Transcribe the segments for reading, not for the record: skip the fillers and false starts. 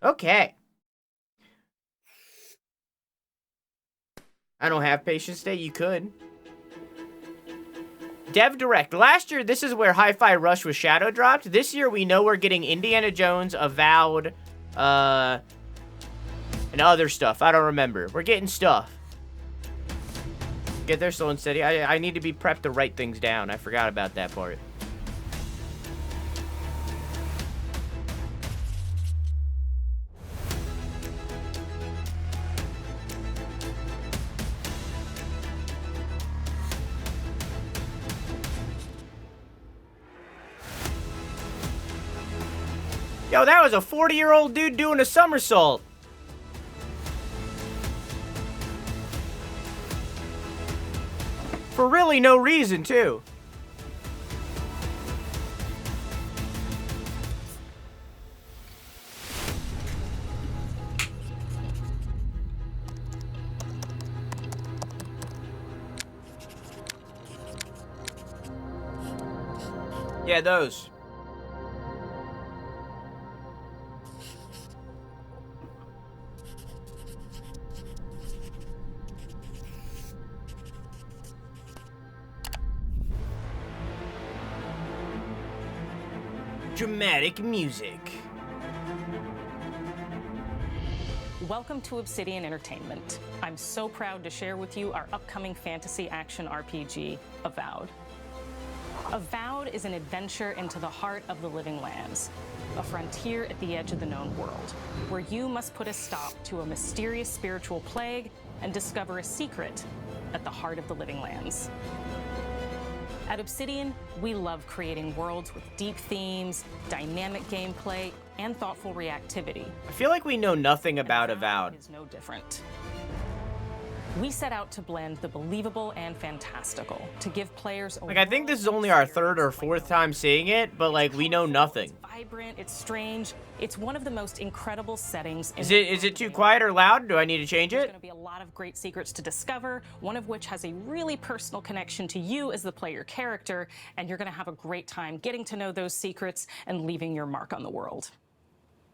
Okay. I don't have patience today. You could. Dev Direct. Last year, this is where Hi-Fi Rush was shadow dropped. This year, we know we're getting Indiana Jones, Avowed, and other stuff. I don't remember. We're getting stuff. Get there slow and steady. I need to be prepped to write things down. I forgot about that part. Yo, that was a 40-year-old dude doing a somersault. For really no reason, too. Yeah, those. Dramatic music. Welcome to Obsidian Entertainment. I'm so proud to share with you our upcoming fantasy action RPG, Avowed. Avowed is an adventure into the heart of the living lands, a frontier at the edge of the known world, where you must put a stop to a mysterious spiritual plague and discover a secret at the heart of the living lands. At Obsidian, we love creating worlds with deep themes, dynamic gameplay, and thoughtful reactivity. I feel like we know nothing about Avowed. Is no different. We set out to blend the believable and fantastical to give players I think this is only our third or fourth time seeing it, but like we know nothing. It's vibrant, it's strange, it's one of the most incredible settings. Is it too quiet or loud? Do I need to change There's it? going to be a lot of great secrets to discover, one of which has a really personal connection to you as the player character, and you're going to have a great time getting to know those secrets and leaving your mark on the world.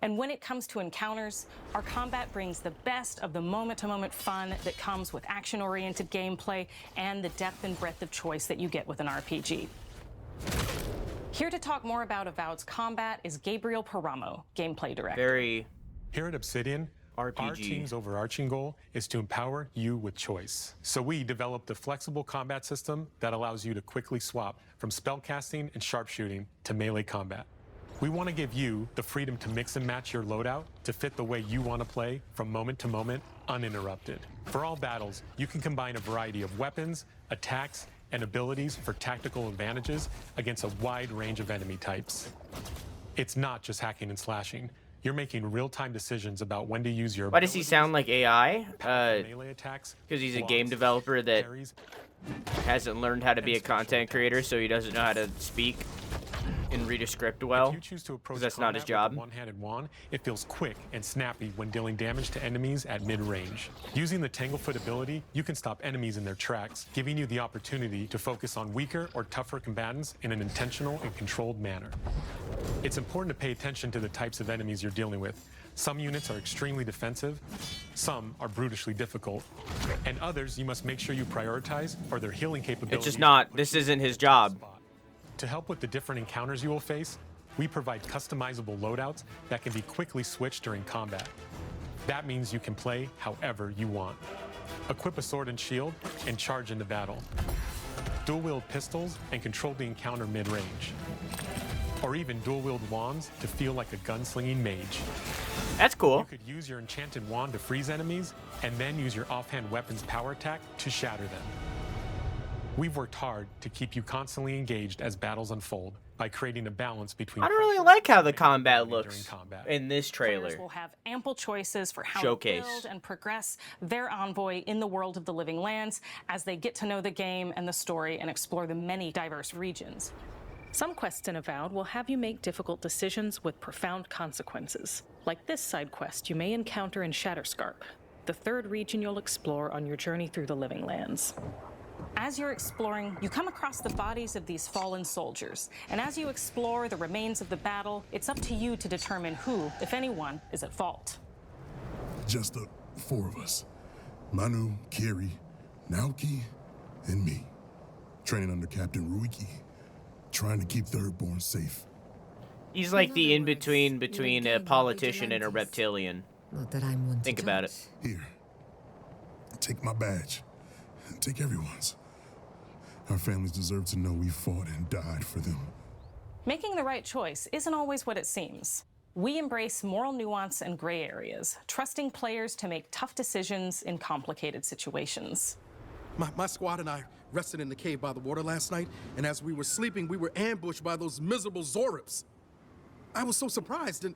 And when it comes to encounters, our combat brings the best of the moment-to-moment fun that comes with action-oriented gameplay and the depth and breadth of choice that you get with an RPG. Here to talk more about Avowed's combat is Gabriel Paramo, gameplay director. Here at Obsidian, RPG. Our team's overarching goal is to empower you with choice. So we developed a flexible combat system that allows you to quickly swap from spellcasting and sharpshooting to melee combat. We want to give you the freedom to mix and match your loadout to fit the way you want to play from moment to moment, uninterrupted. For all battles, you can combine a variety of weapons, attacks, and abilities for tactical advantages against a wide range of enemy types. It's not just hacking and slashing. You're making real-time decisions about when to use your Why does he sound like AI? melee attacks, Because he's a blocks, game developer that parries, hasn't learned how to be a content creator, so he doesn't know how to speak and read a script well. If you choose to approach that's not his combat with job. a one-handed wand, it feels quick and snappy when dealing damage to enemies at mid-range. Using the Tanglefoot ability, you can stop enemies in their tracks, giving you the opportunity to focus on weaker or tougher combatants in an intentional and controlled manner. It's important to pay attention to the types of enemies you're dealing with. Some units are extremely defensive, some are brutishly difficult, and others you must make sure you prioritize or their healing capabilities. It's just not. This isn't his job. To help with the different encounters you will face, we provide customizable loadouts that can be quickly switched during combat. That means you can play however you want. Equip a sword and shield and charge into battle. Dual-wield pistols and control the encounter mid-range. Or even dual-wield wands to feel like a gunslinging mage. That's cool. You could use your enchanted wand to freeze enemies, and then use your offhand weapon's power attack to shatter them. We've worked hard to keep you constantly engaged as battles unfold by creating a balance between. I don't really like how the combat during looks combat. in this trailer. Players will have ample choices for how Showcase. to build and progress their envoy in the world of the living lands as they get to know the game and the story and explore the many diverse regions. Some quests in Avowed will have you make difficult decisions with profound consequences, like this side quest you may encounter in Shatterscarp, the third region you'll explore on your journey through the living lands. As you're exploring, you come across the bodies of these fallen soldiers. And as you explore the remains of the battle, it's up to you to determine who, if anyone, is at fault. Just the 4 of us. Manu, Kiri, Naoki, and me. Training under Captain Ruiki. Trying to keep Thirdborn safe. He's like the in-between between a politician and a reptilian. Not that I'm one to Think about it. judge. Here. Take my badge. Take everyone's. Our families deserve to know we fought and died for them. Making the right choice isn't always what it seems. We embrace moral nuance and gray areas, trusting players to make tough decisions in complicated situations. My squad and I rested in the cave by the water last night, and as we were sleeping, we were ambushed by those miserable Zorips. I was so surprised, and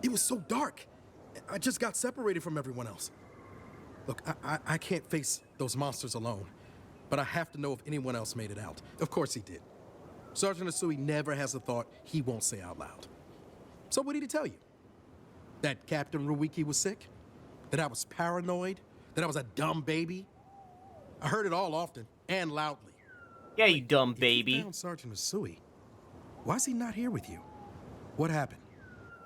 it was so dark. I just got separated from everyone else. Look, I can't face those monsters alone, but I have to know if anyone else made it out. Of course he did. Sergeant Asui never has a thought he won't say out loud. So what did he tell you? That Captain Ruiki was sick? That I was paranoid? That I was a dumb baby? I heard it all often and loudly. Yeah, you dumb If baby. you found Sergeant Asui, why is he not here with you? What happened?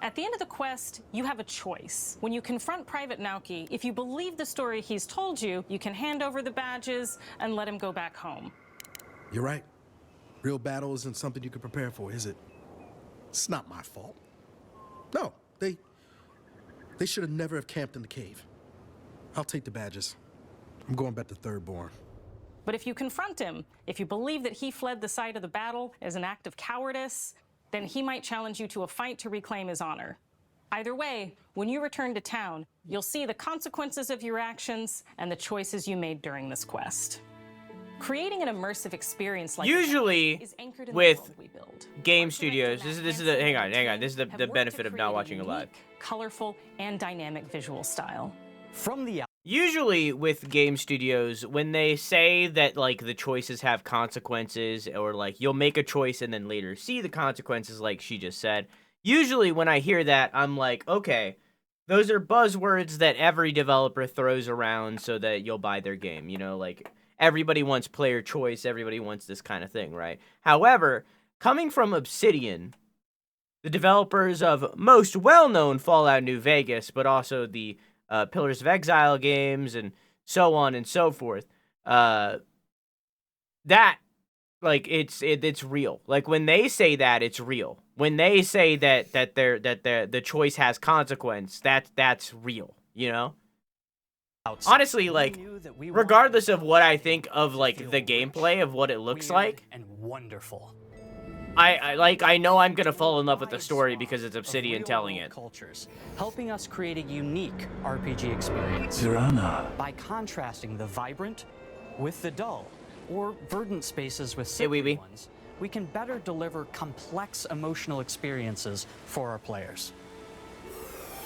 At the end of the quest, you have a choice. When you confront Private Naoki, if you believe the story he's told you, you can hand over the badges and let him go back home. You're right. Real battle isn't something you can prepare for, is it? It's not my fault. No, they should have never have camped in the cave. I'll take the badges. I'm going back to Thirdborn. But if you confront him, if you believe that he fled the site of the battle as an act of cowardice, then he might challenge you to a fight to reclaim his honor. Either way, when you return to town, you'll see the consequences of your actions and the choices you made during this quest. Creating an immersive experience like Usually, is anchored in with the world we build. game Arts studios, director this is Matt the hang on. Hansen This is have the worked benefit to of not create a watching it live. unique, colorful, and dynamic visual style. From the Usually with game studios, when they say that like the choices have consequences, or like you'll make a choice and then later see the consequences, like she just said, usually when I hear that, I'm like, okay, those are buzzwords that every developer throws around so that you'll buy their game. You know, like everybody wants player choice, everybody wants this kind of thing, right? However, coming from Obsidian, the developers of most well-known Fallout New Vegas, but also the Pillars of Exile games and so on and so forth, that like it's real. Like when they say that, it's real. When they say that the choice has consequence, that's real, you know? Honestly, like regardless of what I think of like the gameplay of what it looks like, and wonderful. I know I'm gonna fall in love with the story because it's Obsidian telling it. Cultures, helping us create a unique RPG experience Tirana. by contrasting the vibrant with the dull, or verdant spaces with Hey, sickly Weeby. ones. We can better deliver complex emotional experiences for our players.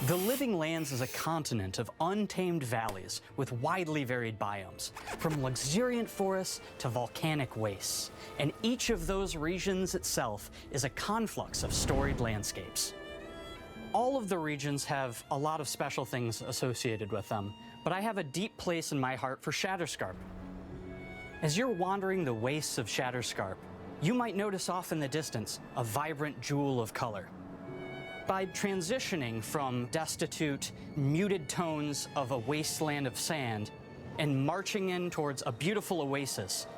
The Living Lands is a continent of untamed valleys with widely varied biomes, from luxuriant forests to volcanic wastes. And each of those regions itself is a conflux of storied landscapes. All of the regions have a lot of special things associated with them, but I have a deep place in my heart for Shatterscarp. As you're wandering the wastes of Shatterscarp, you might notice off in the distance a vibrant jewel of color. By transitioning from destitute, muted tones of a wasteland of sand and marching in towards a beautiful oasis,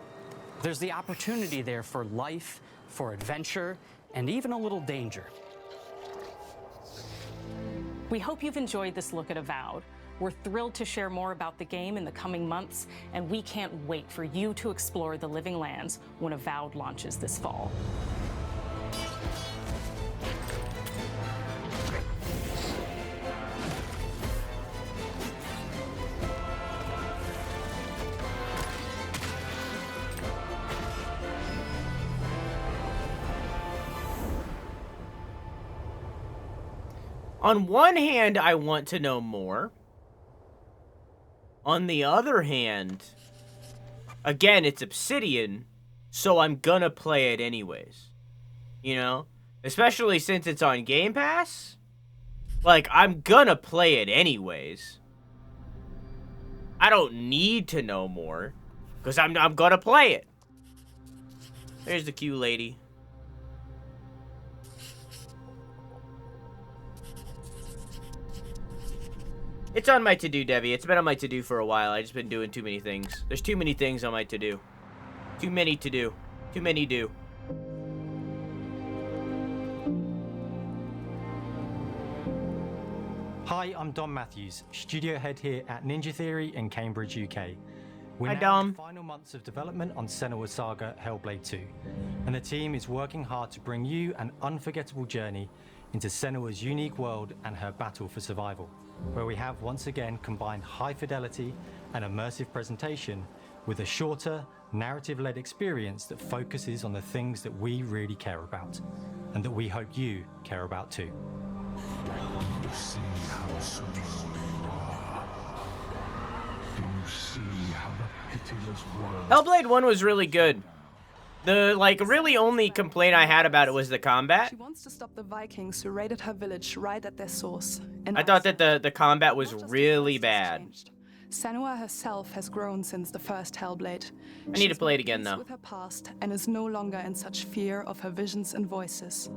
there's the opportunity there for life, for adventure, and even a little danger. We hope you've enjoyed this look at Avowed. We're thrilled to share more about the game in the coming months, and we can't wait for you to explore the Living Lands when Avowed launches this fall. On one hand, I want to know more. On the other hand, again, it's Obsidian, so I'm gonna play it anyways. You know? Especially since it's on Game Pass. Like, I'm gonna play it anyways. I don't need to know more. Because I'm gonna play it. There's the Q lady. It's on my to-do, Debbie. It's been on my to-do for a while. I've just been doing too many things. There's too many things on my to-do. Too many to do. Too many do. Hi, I'm Dom Matthews, studio head here at Ninja Theory in Cambridge, UK. We're Hi, now Dom. in the final months of development on Senua's Saga Hellblade 2, and the team is working hard to bring you an unforgettable journey into Senua's unique world and her battle for survival, where we have once again combined high fidelity and immersive presentation with a shorter, narrative-led experience that focuses on the things that we really care about, and that we hope you care about too. You see how strong you are. Do you see how the pitiless world... Hellblade 1 was really good. The, like, really only complaint I had about it was the combat. She wants to stop the Vikings who raided her village right at their source. I thought that the combat was really bad. Senua herself has grown since the first Hellblade. I need to play it again, though. With her past and is no longer in such fear of her visions and voices.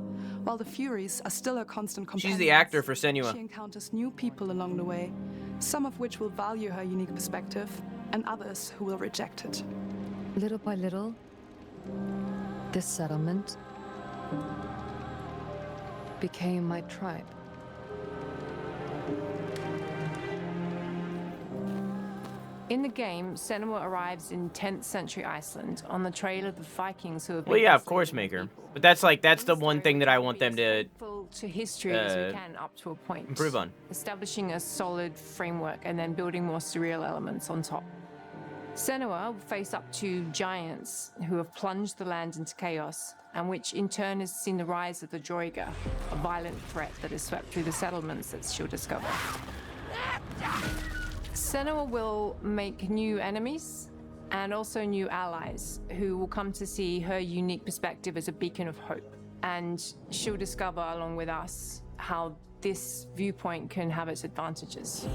While the Furies are still her constant companions. She's the actor for Senua. She encounters new people along the way, some of which will value her unique perspective, and others who will reject it. Little by little, this settlement became my tribe. In the game, Senua arrives in 10th century Iceland on the trail of the Vikings who have been... Well, yeah, of course, Maker. But that's like, that's the one thing that I want them to history as we can up to a point. improve on. Establishing a solid framework and then building more surreal elements on top. Senua will face up to giants who have plunged the land into chaos, and which in turn has seen the rise of the Droiga, a violent threat that has swept through the settlements that she'll discover. Senua will make new enemies and also new allies who will come to see her unique perspective as a beacon of hope. And she'll discover, along with us, how this viewpoint can have its advantages.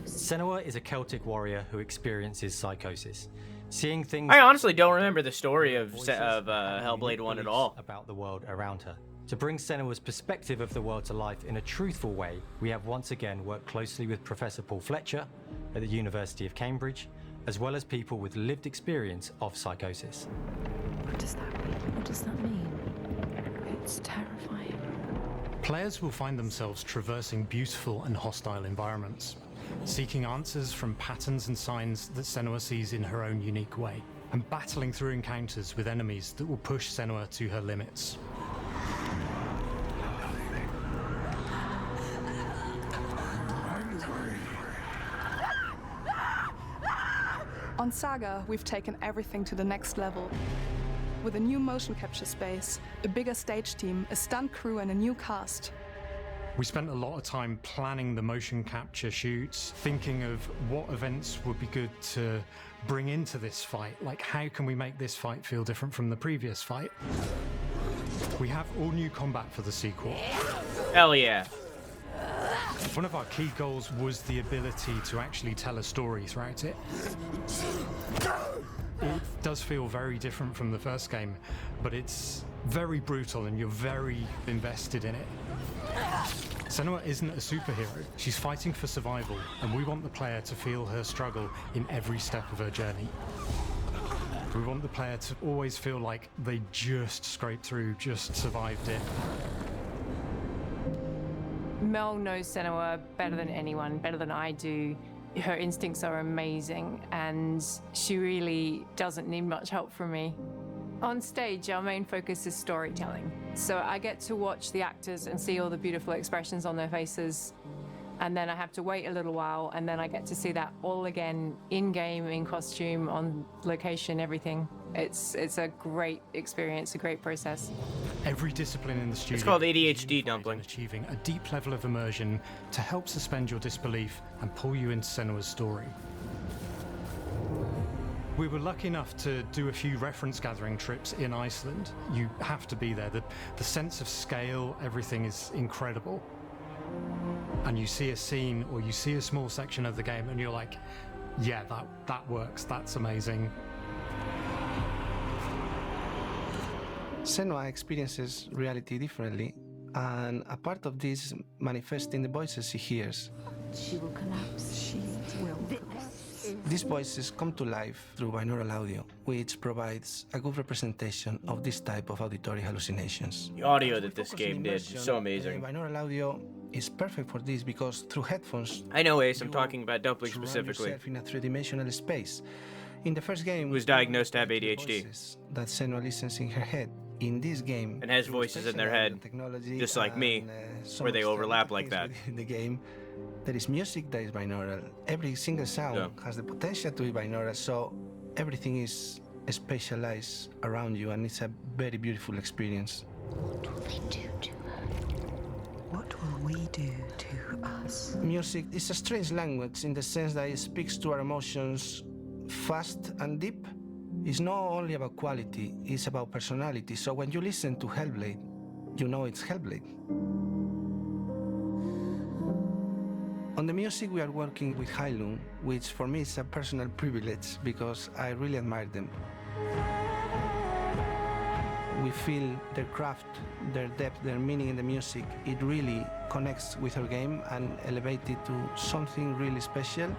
Senua is a Celtic warrior who experiences psychosis. Seeing things... I honestly don't remember the story of Hellblade 1 at all. ...about the world around her. To bring Senua's perspective of the world to life in a truthful way, we have once again worked closely with Professor Paul Fletcher at the University of Cambridge, as well as people with lived experience of psychosis. What does that mean? What does that mean? It's terrifying. Players will find themselves traversing beautiful and hostile environments, seeking answers from patterns and signs that Senua sees in her own unique way, and battling through encounters with enemies that will push Senua to her limits. On Saga, we've taken everything to the next level. With a new motion capture space, a bigger stage team, a stunt crew, and a new cast. We spent a lot of time planning the motion capture shoots, thinking of what events would be good to bring into this fight. Like, how can we make this fight feel different from the previous fight? We have all new combat for the sequel. Hell yeah. One of our key goals was the ability to actually tell a story throughout it. It does feel very different from the first game, but it's very brutal and you're very invested in it. Senua isn't a superhero. She's fighting for survival, and we want the player to feel her struggle in every step of her journey. We want the player to always feel like they just scraped through, just survived it. Mel knows Senua better than anyone, better than I do. Her instincts are amazing, and she really doesn't need much help from me. On stage, our main focus is storytelling. So I get to watch the actors and see all the beautiful expressions on their faces. And then I have to wait a little while, and then I get to see that all again, in-game, in costume, on location, everything. It's a great experience, a great process. Every discipline in the studio... It's called ADHD, Dumpling. ...achieving a deep level of immersion to help suspend your disbelief and pull you into Senua's story. We were lucky enough to do a few reference gathering trips in Iceland. You have to be there. The sense of scale, everything is incredible. And you see a scene or you see a small section of the game and you're like, yeah, that works, that's amazing. Senua experiences reality differently, and a part of this manifests in the voices she hears. She will collapse. She will collapse. These voices come to life through binaural audio, which provides a good representation of this type of auditory hallucinations. The audio that this game did is so amazing. Binaural audio is perfect for this because through headphones... I know, Ace, I'm talking about Dumpling specifically. ...yourself in a three-dimensional space. In the first game... Who was diagnosed to have ADHD. ...that Senua listens in her head. In this game... And has voices in their head, just like me, where they overlap like that. In the game, there is music that is binaural. Every single sound has the potential to be binaural, so everything is spatialized around you, and it's a very beautiful experience. What will they do to her? What will we do to us? Music is a strange language in the sense that it speaks to our emotions fast and deep. It's not only about quality, it's about personality. So when you listen to Hellblade, you know it's Hellblade. On the music, we are working with Heilung, which for me is a personal privilege because I really admire them. We feel their craft, their depth, their meaning in the music. It really connects with our game and elevates it to something really special.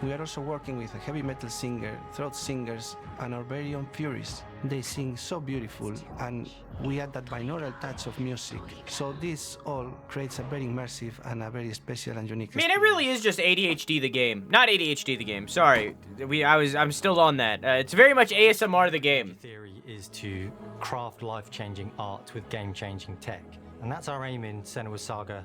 We are also working with a heavy metal singer, throat singers, and our very own Furies. They sing so beautiful, and we add that binaural touch of music. So this all creates a very immersive and a very special and unique experience. Man, it really is just ADHD the game. Not ADHD the game, sorry. I'm still on that. It's very much ASMR the game. The theory is to craft life-changing art with game-changing tech. And that's our aim in Senua's Saga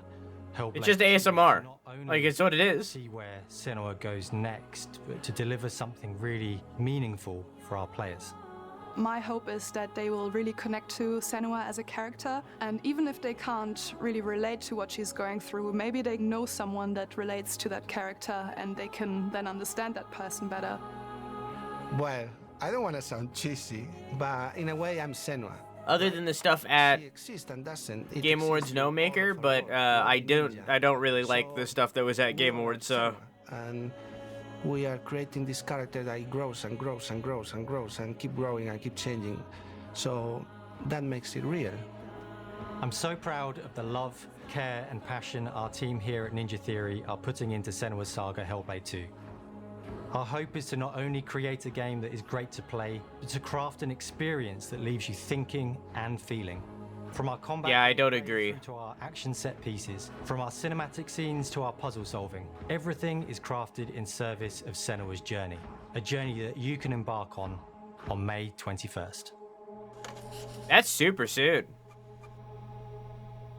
Hellblade. It's just ASMR. Like, it's what it is. See where Senua goes next, but to deliver something really meaningful for our players. My hope is that they will really connect to Senua as a character, and even if they can't really relate to what she's going through, maybe they know someone that relates to that character and they can then understand that person better. Well, I don't want to sound cheesy, but in a way I'm Senua. Other than the stuff at Game Awards No Maker, but I don't really like the stuff that was at Game Awards, so. And we are creating this character that grows and grows and grows and grows and keep growing and keep changing. So that makes it real. I'm so proud of the love, care, and passion our team here at Ninja Theory are putting into Senua's Saga Hellblade 2. Our hope is to not only create a game that is great to play, but to craft an experience that leaves you thinking and feeling. From our combat I don't agree. to our action set pieces, from our cinematic scenes to our puzzle solving, everything is crafted in service of Senua's journey, a journey that you can embark on May 21st. That's super soon.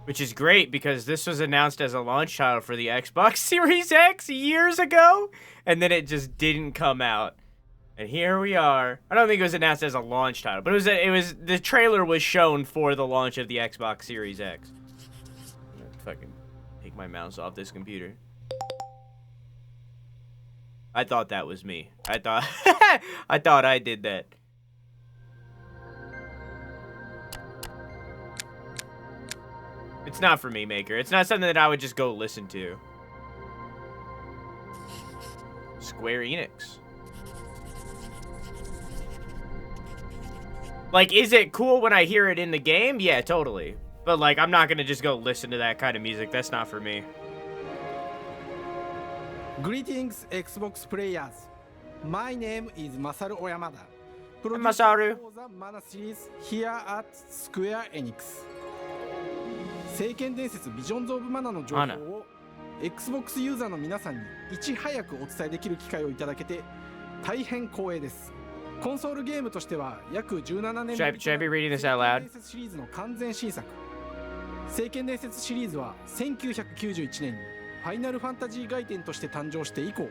Which is great because this was announced as a launch title for the Xbox Series X years ago, and then it just didn't come out. And here we are. I don't think it was announced as a launch title, but it was the trailer was shown for the launch of the Xbox Series X. I'm gonna fucking take my mouse off this computer. I thought that was me. I thought I did that. It's not for me, Maker. It's not something that I would just go listen to. Square Enix. Like, is it cool when I hear it in the game? Yeah, totally. But, like, I'm not gonna just go listen to that kind of music. That's not for me. Greetings, Xbox players. My name is Masaru Oyamada. Masaru. For the Mana series here at Square Enix. 聖剣伝説ビジョンズ・オブ・マナの情報を Xbox ユーザーの皆さんにいち早くお伝えできる機会をいただけて大変光栄です。コンソールゲームとしては約17年ぶりの聖剣伝説シリーズの完全新作。聖剣伝説シリーズは1991年にファイナルファンタジー外伝として誕生して以降、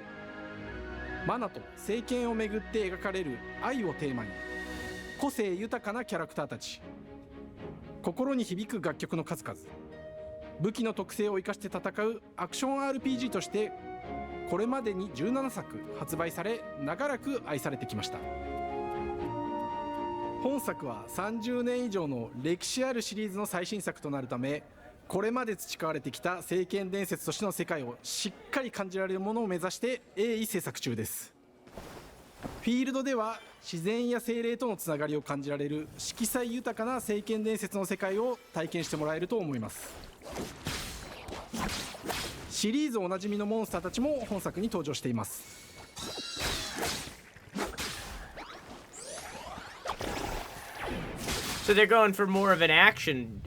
マナと聖剣をめぐって描かれる愛をテーマに個性豊かなキャラクターたち、心に響く楽曲の数々、武器の特性を生かして戦うアクション RPG としてこれまでに17作発売され、長らく愛されてきました。本作は30年以上の歴史あるシリーズの最新作となるため、これまで培われてきた聖剣伝説としての世界をしっかり感じられるものを目指して鋭意制作中です。フィールドでは自然や精霊とのつながりを感じられる色彩豊かな聖剣伝説の世界を体験してもらえると思います。シリーズおなじみのモンスターたちも本作に登場しています。So they're going for more of an action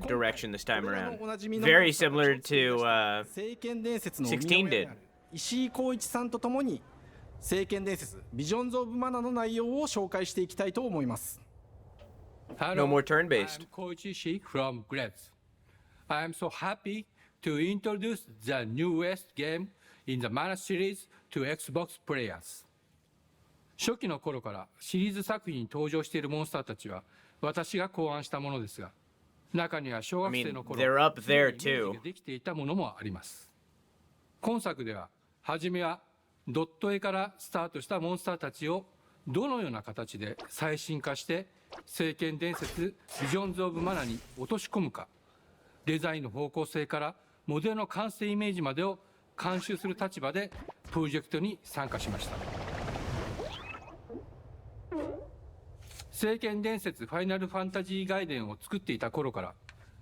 direction this time around. Very similar to 聖剣伝説の16 did. 石井浩一さんとともに聖剣伝説ビジョンズ・オブ・マナの内容を紹介していきたいと思います。No more turn-based. I'm Koichi Ishii from Gretz. I am so happy to introduce the newest game in the Mana series to Xbox players. 初期の頃からシリーズ作品に登場しているモンスターたちは私が考案したものですが、中には小学生の頃、イメージができていたものもあります。今作では、初めはドット絵からスタートしたモンスターたちをどのような形で最新化して聖剣伝説ビジョンズ・オブ・マナに落とし込むか、デザインの方向性からモデルの完成イメージまでを監修する立場でプロジェクトに参加しました。聖剣伝説ファイナルファンタジー外伝を作っていた頃から、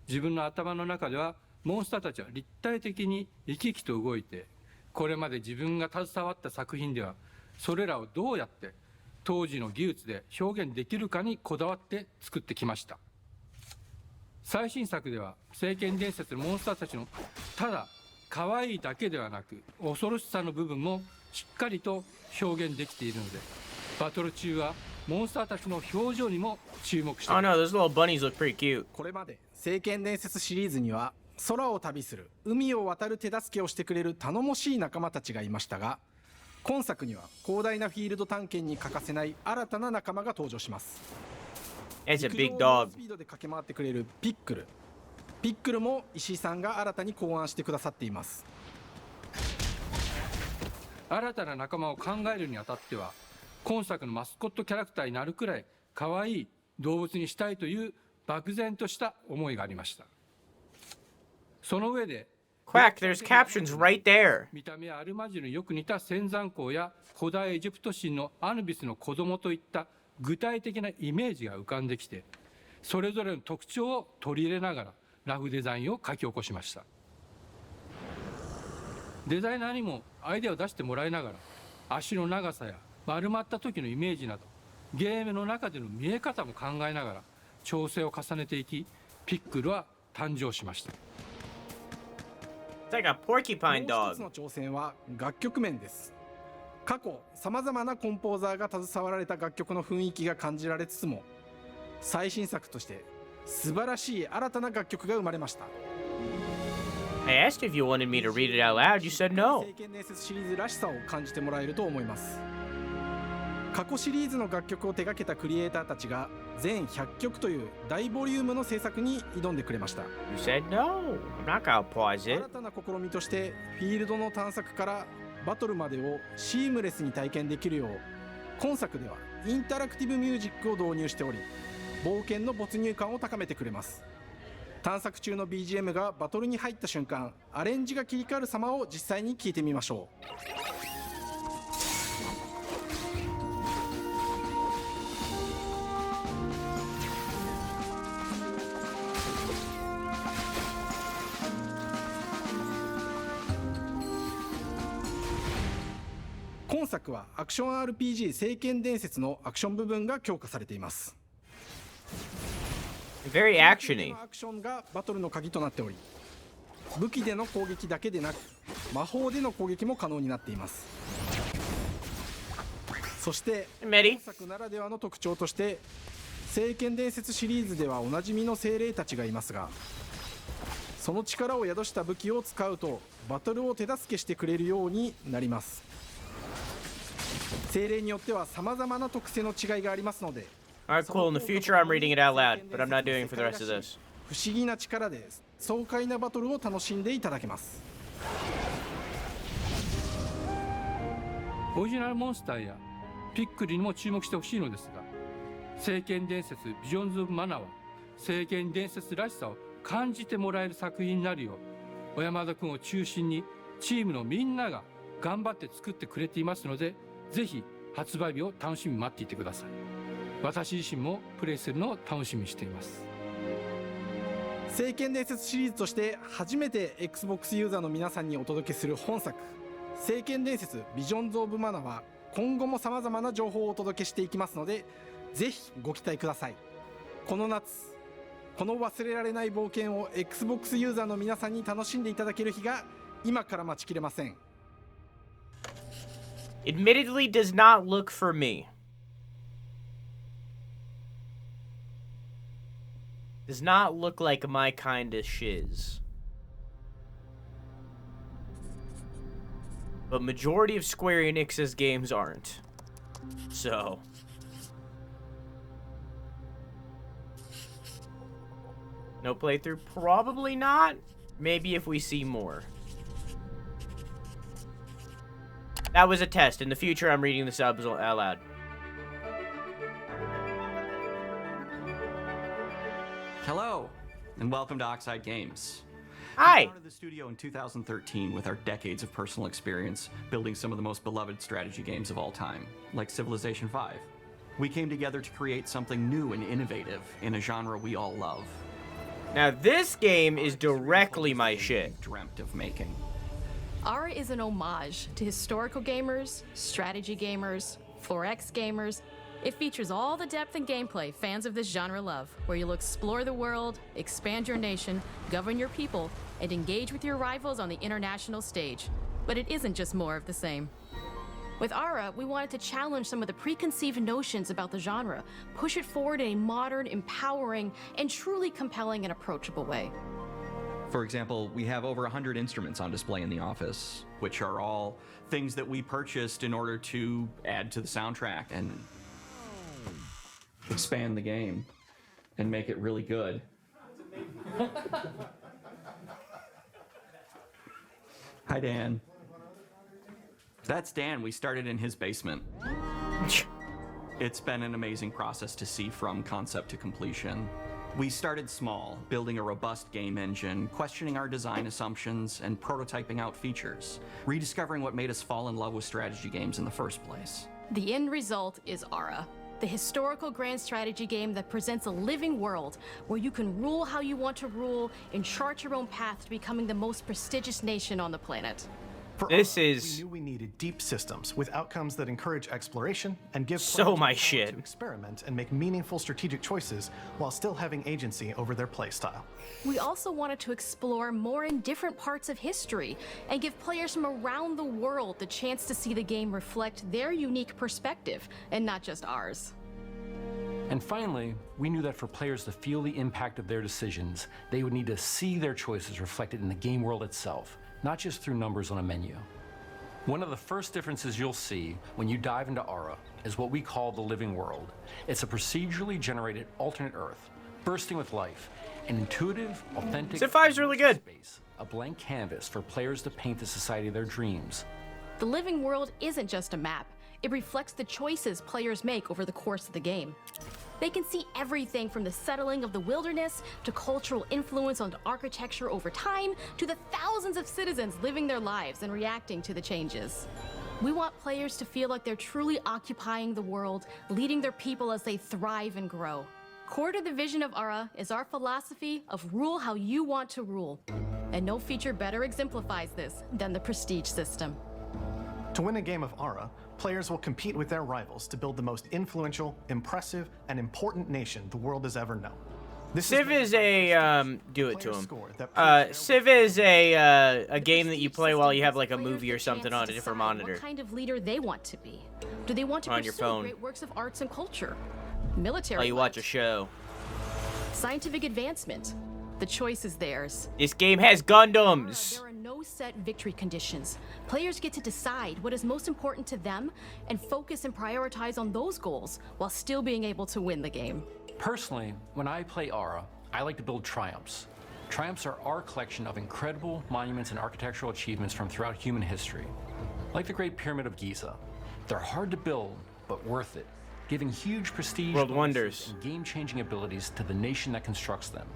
自分の頭の中ではモンスターたちは立体的に生き生きと動いて、これまで自分が携わった作品ではそれらをどうやって当時の技術で表現できるかにこだわって作ってきました。最新作では聖剣伝説のモンスターたちのただ可愛いだけではなく恐ろしさの部分もしっかりと表現できているので、バトル中はモンスターたちの表情にも注目しています。 Oh no, those little bunnies look pretty cute. これまで聖剣伝説シリーズには空を旅する、海を渡る手助けをしてくれる頼もしい仲間たちがいましたが、今作には広大なフィールド探検に欠かせない新たな仲間が登場します。 It's a big 陸上 dog. スピードで駆け回ってくれるピックル。ピックルも石井さんが新たに考案してくださっています。新たな仲間を考えるにあたっては、今作のマスコットキャラクターになるくらい可愛い動物にしたいという漠然とした思いがありました。その上で、Quack, there's captions right there. 見た目はアルマジルによく似た仙山港や古代エジプト神のアヌビスの子供といった具体的なイメージが浮かんできて、それぞれの特徴を取り入れながらラフデザインを書き起こしました。デザイナーにもアイデアを出してもらいながら、足の長さや丸まった時のイメージなどゲームの中での見え方も考えながら調整を重ねていき、ピックルは誕生しました。It's like a porcupine もう一 dog. つの挑戦は楽曲面です。過去さまざまなコンポーザーが携わられた楽曲の雰囲気が感じられつつも、最新作として素晴らしい新たな楽曲が生まれました。 I asked if you wanted me to read it out loud. You said no. 聖剣伝説シリーズらしさを感じてもらえると思います。過去シリーズの楽曲を手掛けたクリエイターたちが全100曲という大ボリュームの制作に挑んでくれました。 You said no. I'm not gonna pause it. 新たな試みとしてフィールドの探索からバトルまでをシームレスに体験できるよう、今作ではインタラクティブミュージックを導入しており、冒険の没入感を高めてくれます。探索中の BGM がバトルに入った瞬間、アレンジが切り替わる様を実際に聞いてみましょう。今作はアクション RPG 聖剣伝説のアクション部分が強化されています。 Very actiony. アクションがバトルの鍵となっており、武器での攻撃だけでなく魔法での攻撃も可能になっています。そして本作ならではの特徴として、聖剣伝説シリーズではおなじみの精霊たちがいますが、その力を宿した武器を使うとバトルを手助けしてくれるようになります。精霊によっては様々な特性の違いがありますので、 Alright, cool. In the future, I'm reading it out loud, but I'm not doing it for the rest of this. 不思議な力で爽快なバトルを楽しんでいただけます。オリジナルモンスターやピックリにも注目してほしいのですが、聖剣伝説ビジョンズ・オブ・マナーは聖剣伝説らしさを感じてもらえる作品になるよう、小山田君を中心にチームのみんなが頑張って作ってくれていますので、ぜひ発売日を楽しみに待っていてください。私自身もプレイするのを楽しみにしています。聖剣伝説シリーズとして初めて Xbox ユーザーの皆さんにお届けする本作、聖剣伝説ビジョンズ・オブ・マナーは今後も様々な情報をお届けしていきますので、ぜひご期待ください。この夏、この忘れられない冒険を Xbox ユーザーの皆さんに楽しんでいただける日が今から待ちきれません。Admittedly does not look for me. Does not look like my kind of shiz. But majority of Square Enix's games aren't. So. No playthrough? Probably not. Maybe if we see more. That was a test. In the future, I'm reading the subs out loud. Hello, and welcome to Oxide Games. Hi. We started the studio in 2013 with our decades of personal experience building some of the most beloved strategy games of all time, like Civilization V. We came together to create something new and innovative in a genre we all love. Now this game is directly my shit. Dreamt of making. Ara is an homage to historical gamers, strategy gamers, 4X gamers. It features all the depth and gameplay fans of this genre love, where you'll explore the world, expand your nation, govern your people, and engage with your rivals on the international stage. But it isn't just more of the same. With Ara, we wanted to challenge some of the preconceived notions about the genre, push it forward in a modern, empowering, and truly compelling and approachable way. For example, we have over 100 instruments on display in the office, which are all things that we purchased in order to add to the soundtrack and expand the game and make it really good. Hi, Dan. That's Dan. We started in his basement. It's been an amazing process to see from concept to completion. We started small, building a robust game engine, questioning our design assumptions, and prototyping out features, rediscovering what made us fall in love with strategy games in the first place. The end result is Ara, the historical grand strategy game that presents a living world where you can rule how you want to rule and chart your own path to becoming the most prestigious nation on the planet. This We is knew we needed deep systems with outcomes that encourage exploration and give so players my the power shit. to experiment and make meaningful strategic choices while still having agency over their playstyle. We also wanted to explore more in different parts of history and give players from around the world the chance to see the game reflect their unique perspective and not just ours. And finally, we knew that for players to feel the impact of their decisions, they would need to see their choices reflected in the game world itself, not just through numbers on a menu. One of the first differences you'll see when you dive into Ara is what we call the living world. It's a procedurally generated alternate Earth, bursting with life, an intuitive, authentic Civ 5's really good. Space, a blank canvas for players to paint the society of their dreams. The living world isn't just a map. It reflects the choices players make over the course of the game. They can see everything from the settling of the wilderness to cultural influence on architecture over time to the thousands of citizens living their lives and reacting to the changes. We want players to feel like they're truly occupying the world, leading their people as they thrive and grow. Core to the vision of Ara is our philosophy of rule how you want to rule. And no feature better exemplifies this than the prestige system. To win a game of Ara, players will compete with their rivals to build the most influential, impressive, and important nation the world has ever known. Civ is a do it to him. Civ is a game that you play while you have like a movie or something on a different monitor. What kind of leader they want to be? Do they want to On pursue your phone. great works of arts and culture? Military While you watch a might? show. Scientific advancement? The choice is theirs. This game has Gundams. There are no set victory conditions. Players get to decide what is most important to them and focus and prioritize on those goals while still being able to win the game. Personally, when I play Ara, I like to build triumphs. Triumphs are our collection of incredible monuments and architectural achievements from throughout human history. Like the Great Pyramid of Giza, They're hard to build, but worth it, giving huge prestige, World wonders, and game-changing abilities to the nation that constructs them.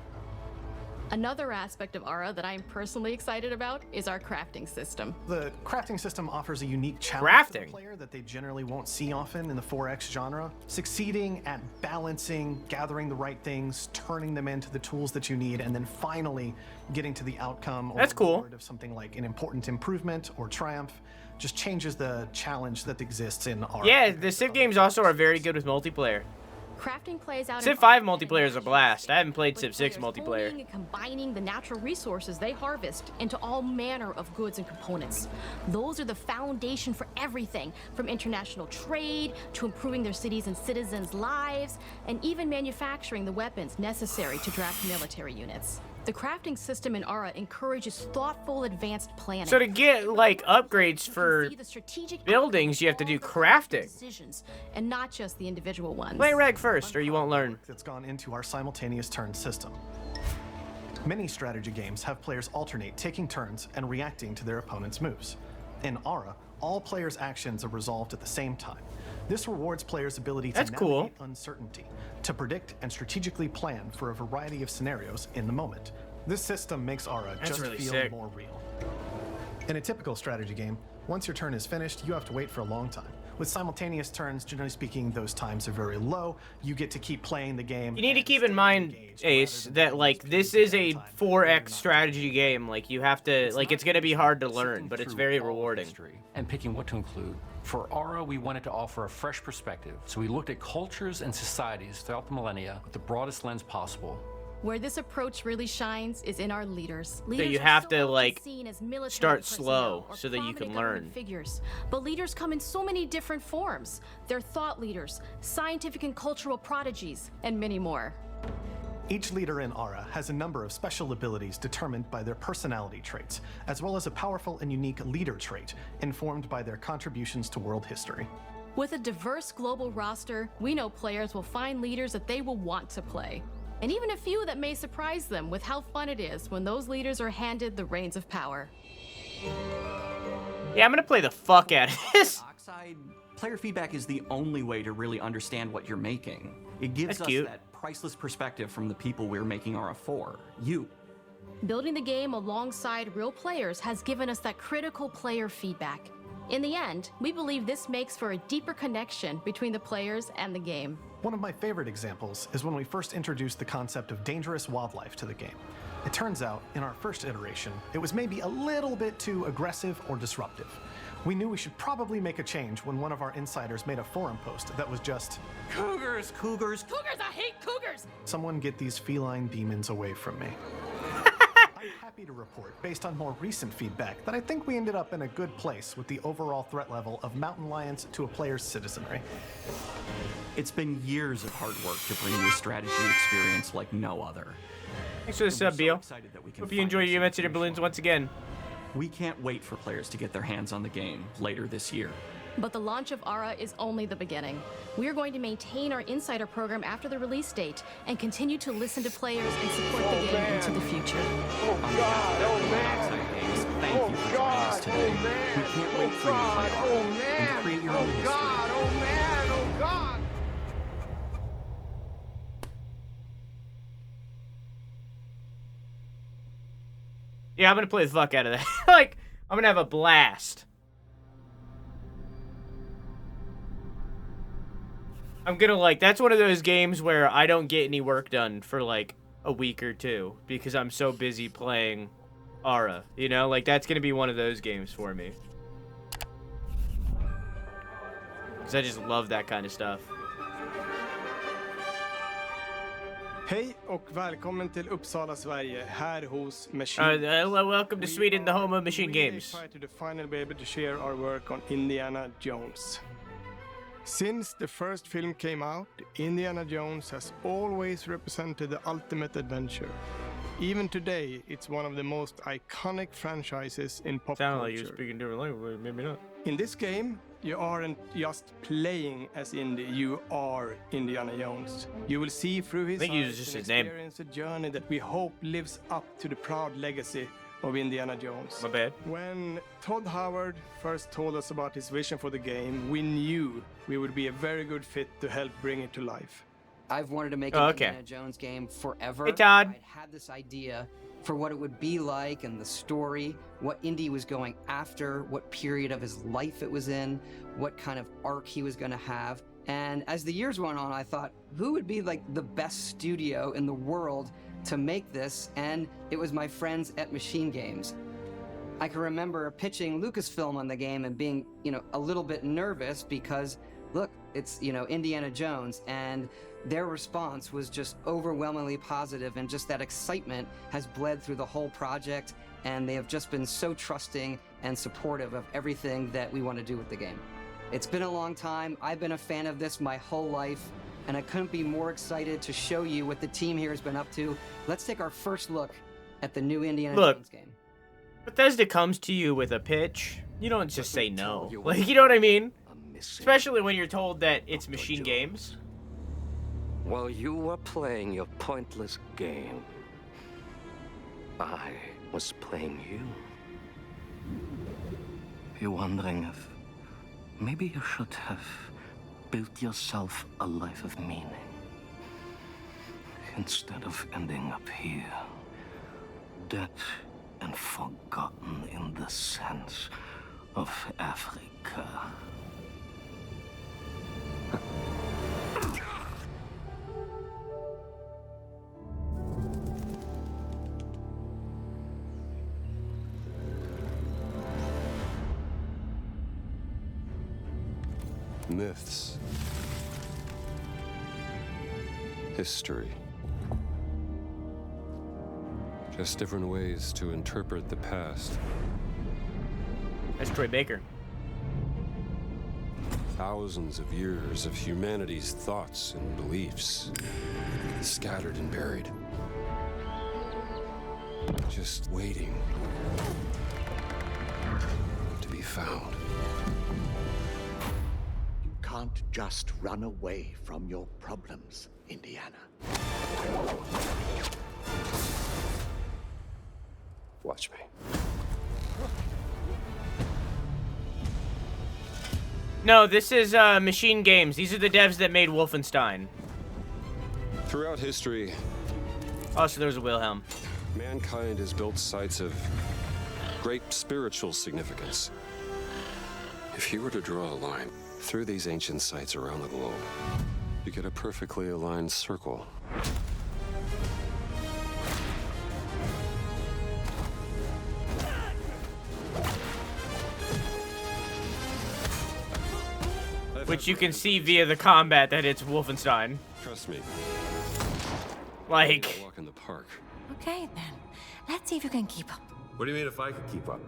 Another aspect of Ara that I'm personally excited about is our crafting system. The crafting system offers a unique challenge to the player that they generally won't see often in the 4X genre. Succeeding at balancing, gathering the right things, turning them into the tools that you need, and then finally getting to the outcome or reward of something like an important improvement or triumph just changes the challenge that exists in Ara. Yeah, the Civ games also are very good with multiplayer. Crafting plays out Civ 5 multiplayer is a blast. I haven't played Civ 6 multiplayer. and combining the natural resources they harvest into all manner of goods and components. Those are the foundation for everything, from international trade to improving their cities and citizens' lives, and even manufacturing the weapons necessary to draft military units. The crafting system in Ara encourages thoughtful, advanced planning. So to get like upgrades for buildings, you have to do crafting. Decisions, and not just the individual ones. Play Reg first, or you won't learn. That's gone into our simultaneous turn system. Many strategy games have players alternate taking turns and reacting to their opponent's moves. In Ara, all players' actions are resolved at the same time. This rewards players' ability to navigate uncertainty, to predict and strategically plan for a variety of scenarios in the moment. This system makes Ara just feel more real. In a typical strategy game, once your turn is finished, you have to wait for a long time. With simultaneous turns, generally speaking, those times are very low. You get to keep playing the game. You need to keep in mind, Ace, that like this is a 4X strategy game. Like you have to, like it's gonna be hard to learn, but it's very rewarding. And picking what to include. For Ara, we wanted to offer a fresh perspective, so we looked at cultures and societies throughout the millennia with the broadest lens possible. Where this approach really shines is in our leaders. So you have to like start slow so that you can learn. Figures. But leaders come in so many different forms. They're thought leaders, scientific and cultural prodigies, and many more. Each leader in Ara has a number of special abilities determined by their personality traits, as well as a powerful and unique leader trait informed by their contributions to world history. With a diverse global roster, we know players will find leaders that they will want to play. And even a few that may surprise them with how fun it is when those leaders are handed the reins of power. Yeah, I'm gonna play the fuck out of this. Player feedback is the only way to really understand what you're making. It gives us that priceless perspective from the people we're making Ara for, you. Building the game alongside real players has given us that critical player feedback. In the end, we believe this makes for a deeper connection between the players and the game. One of my favorite examples is when we first introduced the concept of dangerous wildlife to the game. It turns out, in our first iteration, it was maybe a little bit too aggressive or disruptive. We knew we should probably make a change when one of our insiders made a forum post that was just, "Cougars, cougars, cougars, I hate cougars! Someone get these feline demons away from me." I'm happy to report, based on more recent feedback, that I think we ended up in a good place with the overall threat level of mountain lions to a player's citizenry. It's been years of hard work to bring you a strategy experience like no other. Thanks for the sub, Beal. Hope you enjoy your Invincible Balloons once again. We can't wait for players to get their hands on the game later this year. But the launch of Ara is only the beginning. We are going to maintain our insider program after the release date and continue to listen to players and support the game into the future. Oh God, oh man. Thank you for joining us today. We can't wait for you to play Ara and create your own history. Oh man, oh God. Yeah, I'm gonna play the fuck out of that. Like, I'm gonna have a blast. I'm gonna like, that's one of those games where I don't get any work done for like a week or two because I'm so busy playing Ara, you know? Like, that's gonna be one of those games for me. Because I just love that kind of stuff. Hej och välkommen till Uppsala, Sverige, här hos Machine. Welcome to Sweden, the home of Machine Games. We are excited to finally be able to share our work on Indiana Jones. Since the first film came out, Indiana Jones has always represented the ultimate adventure. Even today, it's one of the most iconic franchises in pop culture. Sounded like you were speaking different language, maybe not. In this game, you aren't just playing as Indy, you are Indiana Jones. You will see through his eyes and experience a journey that we hope lives up to the proud legacy of Indiana Jones. My bad. When Todd Howard first told us about his vision for the game, we knew we would be a very good fit to help bring it to life. I've wanted to make an Indiana Jones game forever. Hey, Todd. I'd had this idea for what it would be like and the story, what Indy was going after, what period of his life it was in, what kind of arc he was going to have. And as the years went on, I thought, who would be like the best studio in the world to make this? And it was my friends at Machine Games. I can remember pitching Lucasfilm on the game and being, a little bit nervous because, look, it's, Indiana Jones, and their response was just overwhelmingly positive, and just that excitement has bled through the whole project, and they have just been so trusting and supportive of everything that we want to do with the game. It's been a long time. I've been a fan of this my whole life, and I couldn't be more excited to show you what the team here has been up to. Let's take our first look at the new Indiana Jones game. Bethesda comes to you with a pitch. You don't just say no. Like, you know what I mean? Especially when you're told that it's Machine Games. While you were playing your pointless game, I was playing you. You're wondering if maybe you should have built yourself a life of meaning instead of ending up here, dead and forgotten in the sense of Africa. Myths, history, just different ways to interpret the past. That's Troy Baker. Thousands of years of humanity's thoughts and beliefs, scattered and buried, just waiting to be found. Can't just run away from your problems, Indiana. Watch me. No, this is Machine Games. These are the devs that made Wolfenstein. Throughout history, also there's a Wilhelm. Mankind has built sites of great spiritual significance. If you were to draw a line through these ancient sites around the globe, you get a perfectly aligned circle. Which you can see via the combat that it's Wolfenstein. Trust me. Like. Walk in the park. Okay, then. Let's see if you can keep up. What do you mean if I could keep up?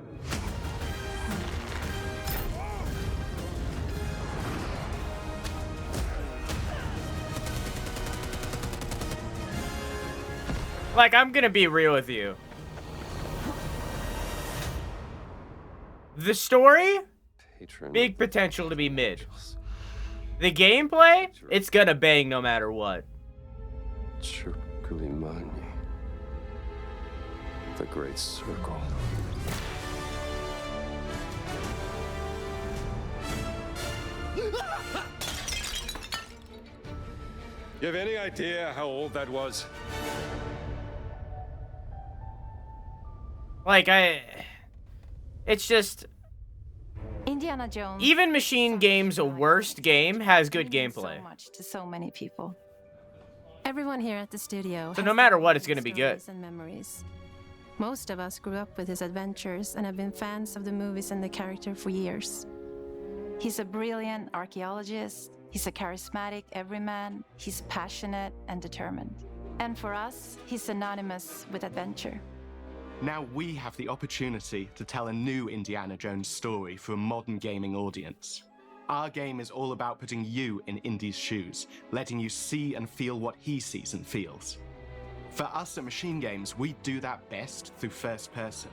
Like, I'm gonna be real with you. The story? Big potential to be mid. The gameplay? It's gonna bang no matter what. Chukulimani. The Great Circle. You have any idea how old that was? Like, it's just... Indiana Jones. Even Machine Games' worst game has good gameplay. So much to so many people. Everyone here at the studio. So no matter what, it's gonna be good. And memories. Most of us grew up with his adventures and have been fans of the movies and the character for years. He's a brilliant archaeologist. He's a charismatic everyman. He's passionate and determined. And for us, he's synonymous with adventure. Now we have the opportunity to tell a new Indiana Jones story for a modern gaming audience. Our game is all about putting you in Indy's shoes, letting you see and feel what he sees and feels. For us at Machine Games, we do that best through first person.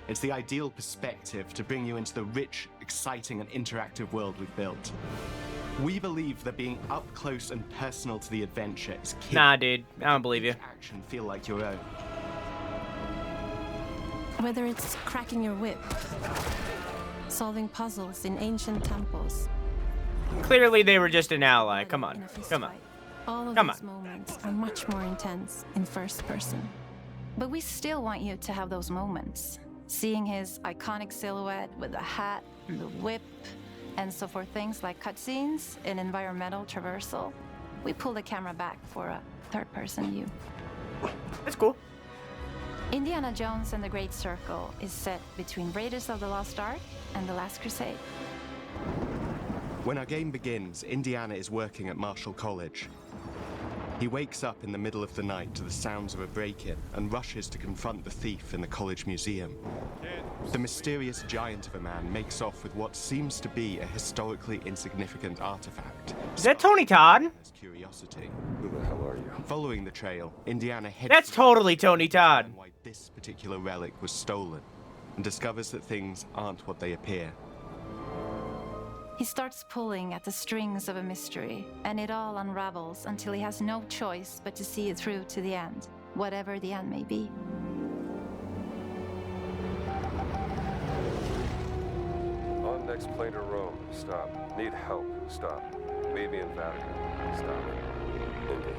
It's the ideal perspective to bring you into the rich, exciting, and interactive world we've built. We believe that being up close and personal to the adventure is key. Nah, dude. I don't believe you. Action feel like your own. Whether it's cracking your whip, solving puzzles in ancient temples. Clearly they were just an ally. Come on. Come on. All of Come these moments are much more intense in first person. But we still want you to have those moments. Seeing his iconic silhouette with the hat and the whip, and so for things like cutscenes and environmental traversal, we pull the camera back for a third-person view. That's cool. Indiana Jones and the Great Circle is set between Raiders of the Lost Ark and The Last Crusade. When our game begins, Indiana is working at Marshall College. He wakes up in the middle of the night to the sounds of a break-in and rushes to confront the thief in the college museum. The mysterious giant of a man makes off with what seems to be a historically insignificant artifact. Is that Tony Todd? His curiosity. Who the hell are you? Following the trail, Indiana heads. That's totally Tony Todd. Why this particular relic was stolen, and discovers that things aren't what they appear. He starts pulling at the strings of a mystery, and it all unravels until he has no choice but to see it through to the end, whatever the end may be. On next plane to Rome. Stop. Need help. Stop. Maybe in Vatican. Stop. Indy.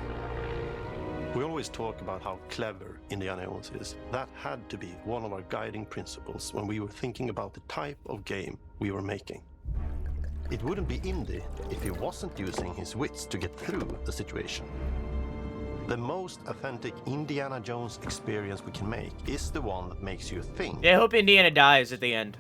We always talk about how clever Indiana Jones is. That had to be one of our guiding principles when we were thinking about the type of game we were making. It wouldn't be Indy if he wasn't using his wits to get through the situation. The most authentic Indiana Jones experience we can make is the one that makes you think. Yeah, I hope Indiana dies at the end.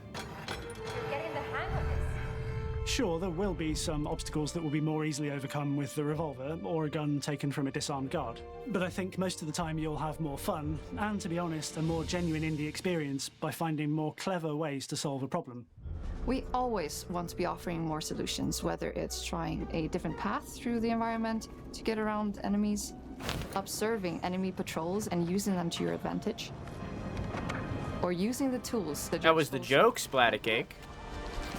Sure, there will be some obstacles that will be more easily overcome with the revolver or a gun taken from a disarmed guard. But I think most of the time you'll have more fun and, to be honest, a more genuine indie experience by finding more clever ways to solve a problem. We always want to be offering more solutions, whether it's trying a different path through the environment to get around enemies, observing enemy patrols and using them to your advantage, or using the tools that was the joke, Splattercake.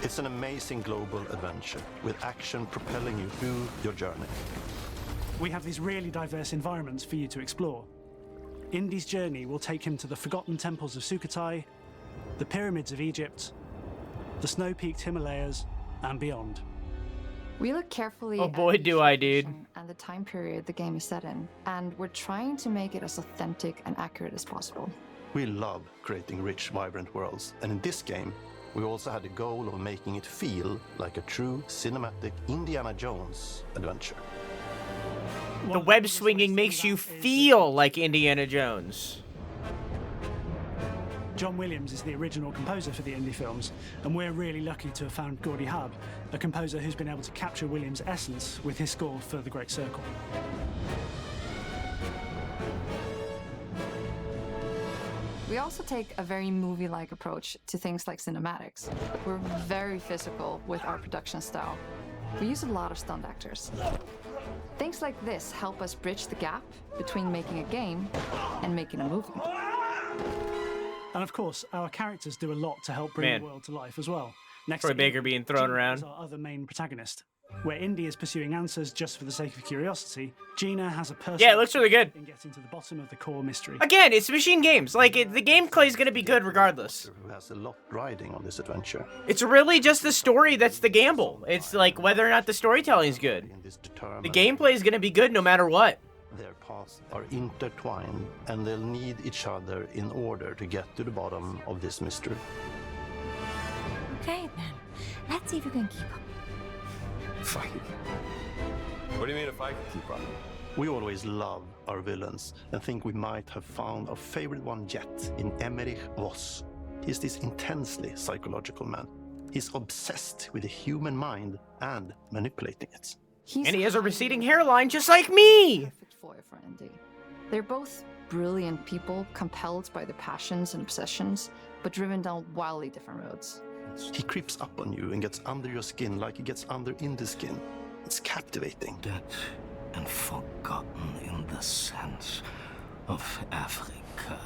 It's an amazing global adventure with action propelling you through your journey. We have these really diverse environments for you to explore. Indy's journey will take him to the forgotten temples of Sukhothai, the pyramids of Egypt, the snow-peaked Himalayas, and beyond. We look carefully oh boy, at do I, dude. And the time period the game is set in, and we're trying to make it as authentic and accurate as possible. We love creating rich, vibrant worlds, and in this game, we also had the goal of making it feel like a true cinematic Indiana Jones adventure. The web swinging makes you feel like Indiana Jones. John Williams is the original composer for the Indy films, and we're really lucky to have found Gordy Hub, a composer who's been able to capture Williams' essence with his score for The Great Circle. We also take a very movie-like approach to things like cinematics. We're very physical with our production style. We use a lot of stunt actors. Things like this help us bridge the gap between making a game and making a movie. And of course, our characters do a lot to help bring the world to life as well. Next Troy to Baker Indy, being thrown Gina around. is our other main protagonist. Where Indy is pursuing answers just for the sake of curiosity, Gina has a personal Yeah, it looks really good. in getting to the bottom of the core mystery. Again, it's Machine Games. Like, the gameplay is going to be good regardless. Who has a lot riding on this adventure. It's really just the story that's the gamble. It's like whether or not the storytelling is good. The gameplay is going to be good no matter what. Their paths are intertwined, and they'll need each other in order to get to the bottom of this mystery. Okay, then. Let's see if we can keep up. Fine. What do you mean if I can keep up? We always love our villains and think we might have found our favorite one yet in Emmerich Voss. He's this intensely psychological man. He's obsessed with the human mind and manipulating it. And he has a receding hairline just like me! Perfect foil for Indy. They're both brilliant people, compelled by their passions and obsessions, but driven down wildly different roads. He creeps up on you and gets under your skin like he gets under Indy's skin. It's captivating. Dead and forgotten in the sense of Africa.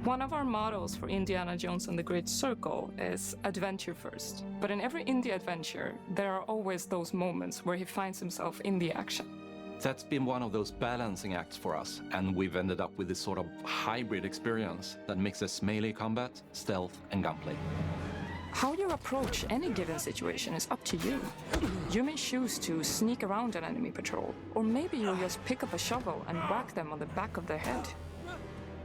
One of our mottos for Indiana Jones and the Great Circle is adventure first. But in every indie adventure, there are always those moments where he finds himself in the action. That's been one of those balancing acts for us, and we've ended up with this sort of hybrid experience that mixes melee combat, stealth, and gunplay. How you approach any given situation is up to you. You may choose to sneak around an enemy patrol, or maybe you'll just pick up a shovel and whack them on the back of their head.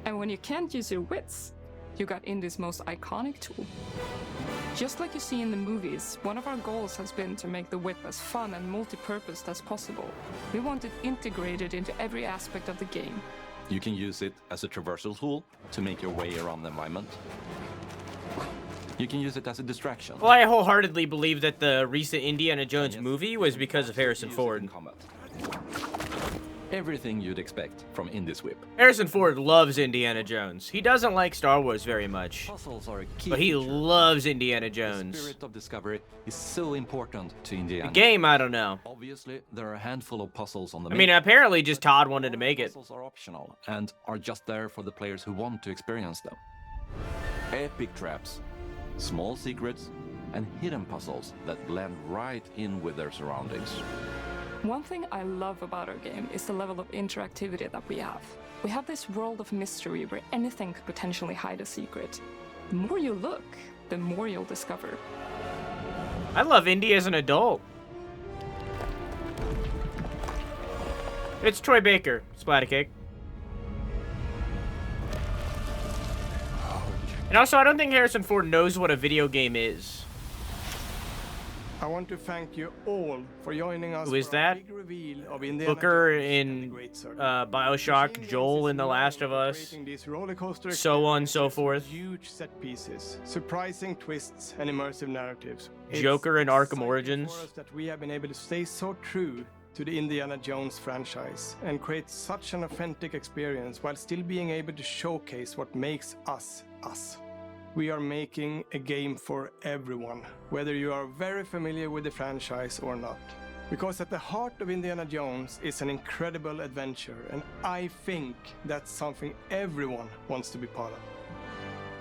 And when you can't use your wits, you got Indie's most iconic tool. Just like you see in the movies, one of our goals has been to make the whip as fun and multi-purposed as possible. We want it integrated into every aspect of the game. You can use it as a traversal tool to make your way around the environment. You can use it as a distraction. Well, I wholeheartedly believe that the recent Indiana Jones movie was because of Harrison Ford. Everything you'd expect from Indie's whip. Harrison Ford loves Indiana Jones. He doesn't like Star Wars very much, Puzzles are a key but he feature. loves Indiana The Jones. spirit of discovery is so important to Indiana. The game, I don't know. Obviously, there are a handful of puzzles on the I mean, menu. apparently just Todd wanted to make it. Puzzles are optional and are just there for the players who want to experience them. Epic traps, small secrets, and hidden puzzles that blend right in with their surroundings. One thing I love about our game is the level of interactivity that we have. We have this world of mystery where anything could potentially hide a secret. The more you look, the more you'll discover. I love Indy as an adult. It's Troy Baker, Splattercake. And also, I don't think Harrison Ford knows what a video game is. I want to thank you all for joining us. Who is for our that? big reveal of Indiana Booker Jones and the in Great Circle. Bioshock, Joel in The Last of Us, Creating these roller coaster so on and so experiences forth. with huge set pieces, surprising twists, and immersive narratives. Joker in It's Arkham exciting Origins. for us that we have been able to stay so true to the Indiana Jones franchise and create such an authentic experience while still being able to showcase what makes us us. We are making a game for everyone, whether you are very familiar with the franchise or not. Because at the heart of Indiana Jones is an incredible adventure, and I think that's something everyone wants to be part of.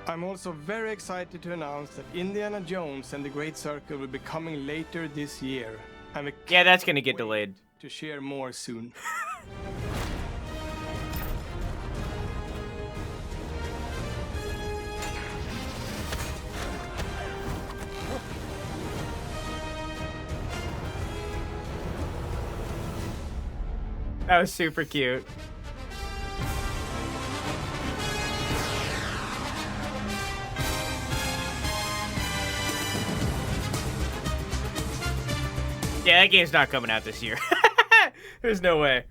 I'm also very excited to announce that Indiana Jones and the Great Circle will be coming later this year. And Yeah, that's gonna get delayed. to share more soon. That was super cute. Yeah, that game's not coming out this year. There's no way.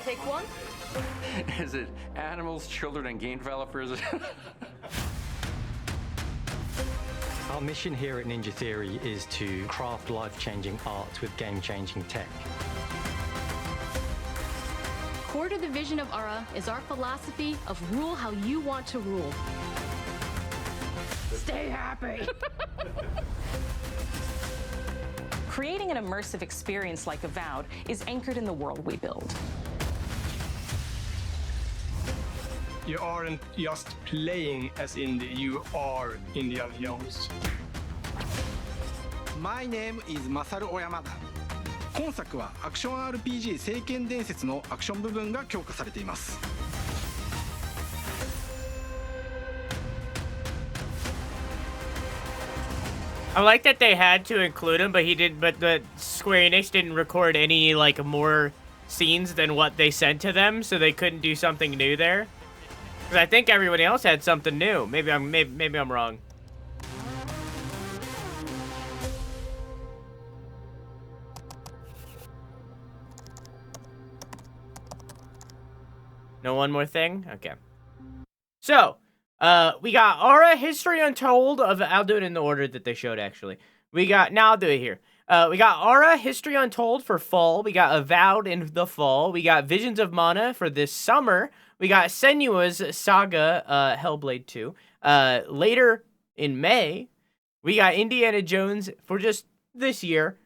Take one. Is it animals, children, and game developers? Our mission here at Ninja Theory is to craft life-changing art with game-changing tech. Core to the vision of Ara is our philosophy of rule how you want to rule. Stay happy. Creating an immersive experience like Avowed is anchored in the world we build. You aren't just playing as Indy, you are Indiana Jones. My name is Masaru Oyamada. 今作はアクション RPG 聖剣伝説のアクション部分が強化されています。I like that they had to include him, but the Square Enix didn't record any like more scenes than what they sent to them, so they couldn't do something new there. Because I think everybody else had something new. Maybe I'm wrong. No one more thing? Okay. So, we got Aura History Untold of, I'll do it in the order that they showed actually. Now I'll do it here. We got Aura History Untold for fall. We got Avowed in the fall. We got Visions of Mana for this summer. We got Senua's Saga Hellblade 2. Later in May, we got Indiana Jones for just this year.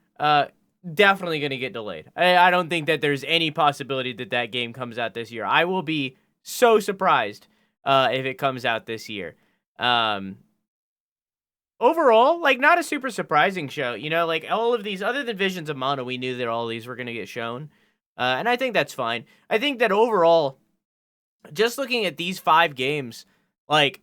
Definitely going to get delayed. I don't think that there's any possibility that that game comes out this year. I will be so surprised if it comes out this year. Overall, like, not a super surprising show. You know, like, all of these, other than Visions of Mana, we knew that all these were going to get shown. And I think that's fine. I think that overall, just looking at these 5 games, like,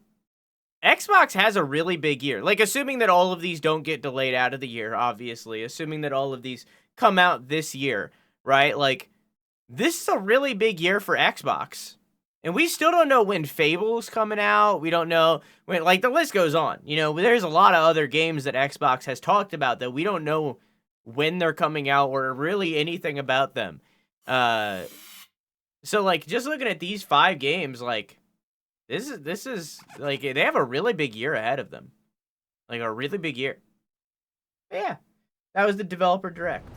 Xbox has a really big year. Like, assuming that all of these don't get delayed out of the year, obviously. Assuming that all of these come out this year, right? Like, this is a really big year for Xbox. And we still don't know when Fable's coming out. We don't know when, like, the list goes on. You know, there's a lot of other games that Xbox has talked about that we don't know when they're coming out or really anything about them. So, like, just looking at these 5 games, like, this is, like, they have a really big year ahead of them. Like, a really big year. But yeah, that was the Developer Direct.